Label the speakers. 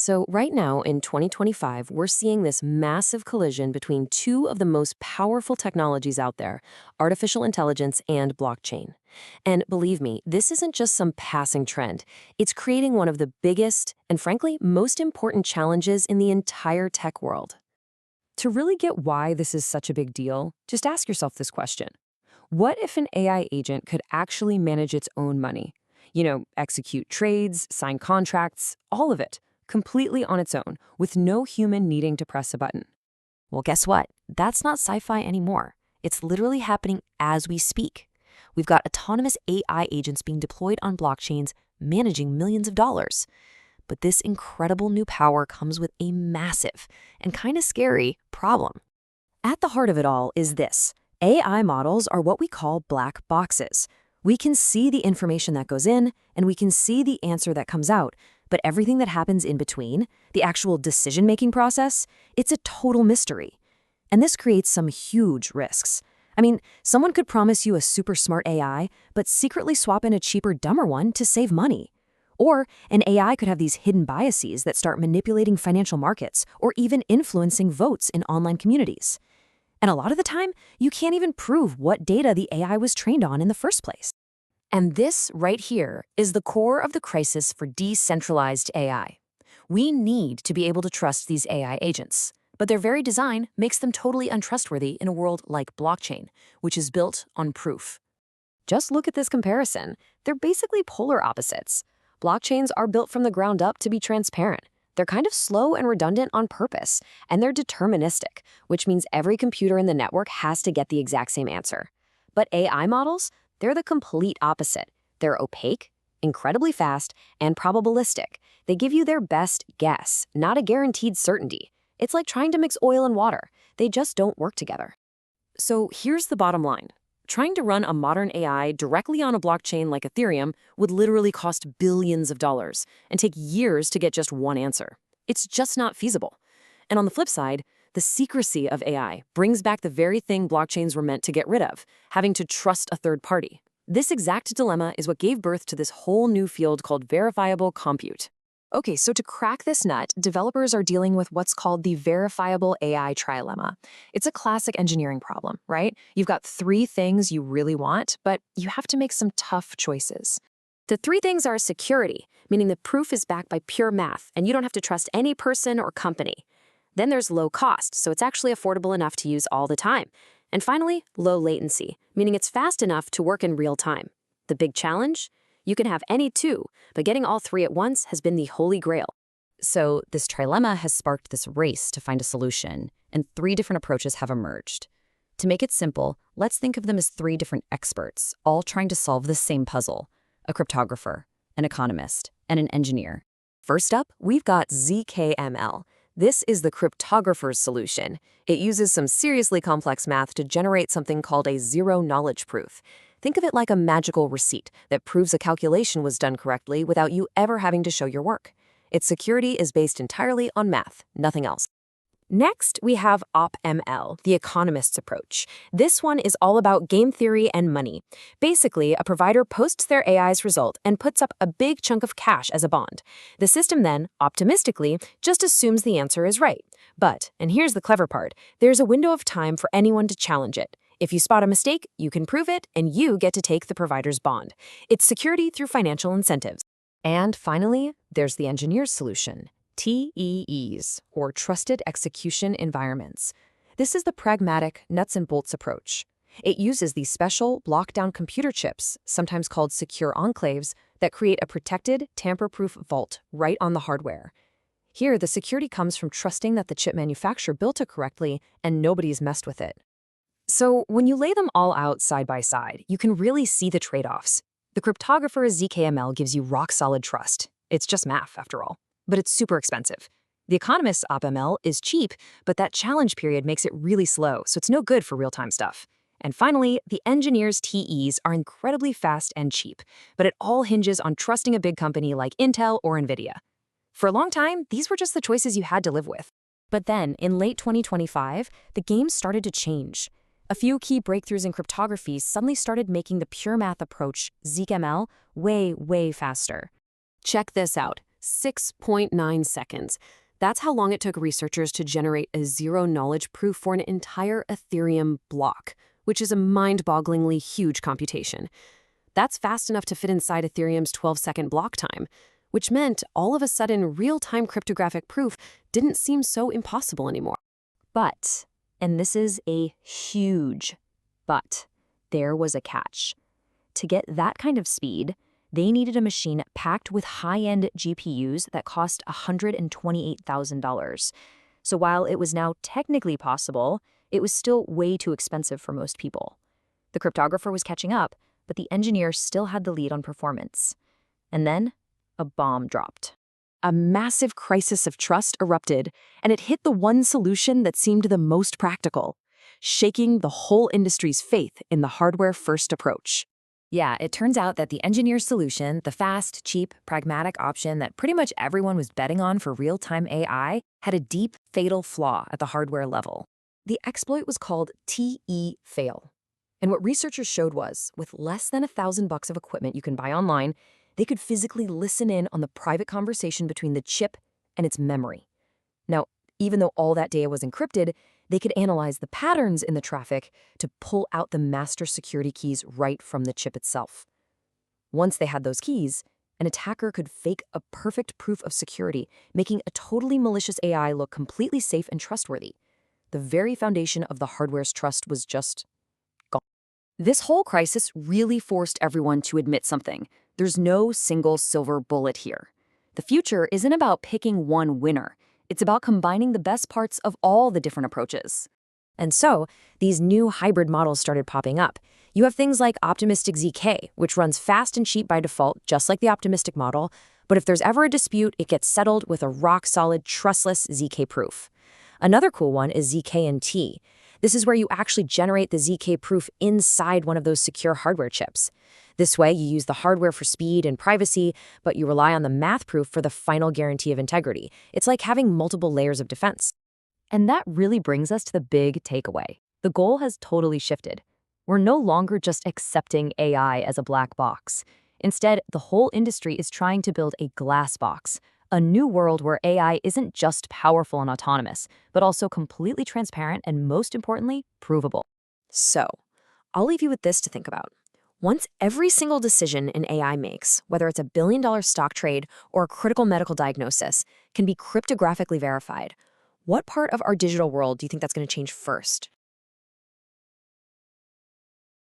Speaker 1: So right now in 2025, we're seeing this massive collision between two of the most powerful technologies out there, artificial intelligence and blockchain. And believe me, this isn't just some passing trend. It's creating one of the biggest and frankly, most important challenges in the entire tech world. To really get why this is such a big deal, just ask yourself this question. What if an AI agent could actually manage its own money? Execute trades, sign contracts, all of it, completely on its own, with no human needing to press a button. Well, guess what? That's not sci-fi anymore. It's literally happening as we speak. We've got autonomous AI agents being deployed on blockchains, managing millions of dollars. But this incredible new power comes with a massive and kind of scary problem. At the heart of it all is this. AI models are what we call black boxes. We can see the information that goes in, and we can see the answer that comes out, but everything that happens in between, the actual decision-making process, it's a total mystery. And this creates some huge risks. Someone could promise you a super smart AI, but secretly swap in a cheaper, dumber one to save money. Or an AI could have these hidden biases that start manipulating financial markets or even influencing votes in online communities. And a lot of the time, you can't even prove what data the AI was trained on in the first place. And this right here is the core of the crisis for decentralized AI. We need to be able to trust these AI agents, but their very design makes them totally untrustworthy in a world like blockchain, which is built on proof. Just look at this comparison. They're basically polar opposites. Blockchains are built from the ground up to be transparent. They're kind of slow and redundant on purpose, and they're deterministic, which means every computer in the network has to get the exact same answer. But AI models, they're the complete opposite. They're opaque, incredibly fast, and probabilistic. They give you their best guess, not a guaranteed certainty. It's like trying to mix oil and water. They just don't work together. So here's the bottom line. Trying to run a modern AI directly on a blockchain like Ethereum would literally cost billions of dollars and take years to get just one answer. It's just not feasible. And on the flip side, the secrecy of AI brings back the very thing blockchains were meant to get rid of, having to trust a third party. This exact dilemma is what gave birth to this whole new field called verifiable compute. Okay, so to crack this nut, developers are dealing with what's called the verifiable AI trilemma. It's a classic engineering problem, right? You've got three things you really want, but you have to make some tough choices. The three things are security, meaning the proof is backed by pure math, and you don't have to trust any person or company. Then there's low cost, so it's actually affordable enough to use all the time. And finally, low latency, meaning it's fast enough to work in real time. The big challenge? You can have any two, but getting all three at once has been the holy grail. So this trilemma has sparked this race to find a solution, and three different approaches have emerged. To make it simple, let's think of them as three different experts, all trying to solve the same puzzle: a cryptographer, an economist, and an engineer. First up, we've got ZKML. This is the cryptographer's solution. It uses some seriously complex math to generate something called a zero-knowledge proof. Think of it like a magical receipt that proves a calculation was done correctly without you ever having to show your work. Its security is based entirely on math, nothing else. Next, we have OpML, the economist's approach. This one is all about game theory and money. Basically, a provider posts their AI's result and puts up a big chunk of cash as a bond. The system then, optimistically, just assumes the answer is right. But, and here's the clever part, there's a window of time for anyone to challenge it. If you spot a mistake, you can prove it, and you get to take the provider's bond. It's security through financial incentives. And finally, there's the engineer's solution. TEEs, or Trusted Execution Environments. This is the pragmatic, nuts and bolts approach. It uses these special, locked-down computer chips, sometimes called secure enclaves, that create a protected, tamper-proof vault right on the hardware. Here, the security comes from trusting that the chip manufacturer built it correctly and nobody's messed with it. So when you lay them all out side by side, you can really see the trade-offs. The cryptographer's ZKML gives you rock-solid trust. It's just math, after all. But it's super expensive. The economist's OpML is cheap, but that challenge period makes it really slow, so it's no good for real-time stuff. And finally, the engineer's TEs are incredibly fast and cheap, but it all hinges on trusting a big company like Intel or NVIDIA. For a long time, these were just the choices you had to live with. But then, in late 2025, the game started to change. A few key breakthroughs in cryptography suddenly started making the pure math approach, ZKML, way faster. Check this out. 6.9 seconds. That's how long it took researchers to generate a zero-knowledge proof for an entire Ethereum block, which is a mind-bogglingly huge computation. That's fast enough to fit inside Ethereum's 12-second block time, which meant all of a sudden real-time cryptographic proof didn't seem so impossible anymore.
Speaker 2: But, and this is a huge but, there was a catch. To get that kind of speed, they needed a machine packed with high-end GPUs that cost $128,000. So while it was now technically possible, it was still way too expensive for most people. The cryptographer was catching up, but the engineer still had the lead on performance. And then, a bomb dropped.
Speaker 1: A massive crisis of trust erupted, and it hit the one solution that seemed the most practical, shaking the whole industry's faith in the hardware-first approach.
Speaker 2: Yeah, it turns out that the engineer's solution, the fast, cheap, pragmatic option that pretty much everyone was betting on for real-time AI, had a deep, fatal flaw at the hardware level. The exploit was called TE-fail. And what researchers showed was, with less than $1,000 of equipment you can buy online, they could physically listen in on the private conversation between the chip and its memory. Now, even though all that data was encrypted, they could analyze the patterns in the traffic to pull out the master security keys right from the chip itself. Once they had those keys, an attacker could fake a perfect proof of security, making a totally malicious AI look completely safe and trustworthy. The very foundation of the hardware's trust was just gone. This whole crisis really forced everyone to admit something. There's no single silver bullet here. The future isn't about picking one winner. It's about combining the best parts of all the different approaches. And so, these new hybrid models started popping up. You have things like Optimistic ZK, which runs fast and cheap by default, just like the optimistic model, but if there's ever a dispute, it gets settled with a rock-solid, trustless ZK proof. Another cool one is ZK-NT. This is where you actually generate the ZK proof inside one of those secure hardware chips. This way, you use the hardware for speed and privacy, but you rely on the math proof for the final guarantee of integrity. It's like having multiple layers of defense. And that really brings us to the big takeaway. The goal has totally shifted. We're no longer just accepting AI as a black box. Instead, the whole industry is trying to build a glass box, a new world where AI isn't just powerful and autonomous, but also completely transparent and, most importantly, provable.
Speaker 1: So, I'll leave you with this to think about. Once every single decision an AI makes, whether it's a billion-dollar stock trade or a critical medical diagnosis, can be cryptographically verified, what part of our digital world do you think that's going to change first?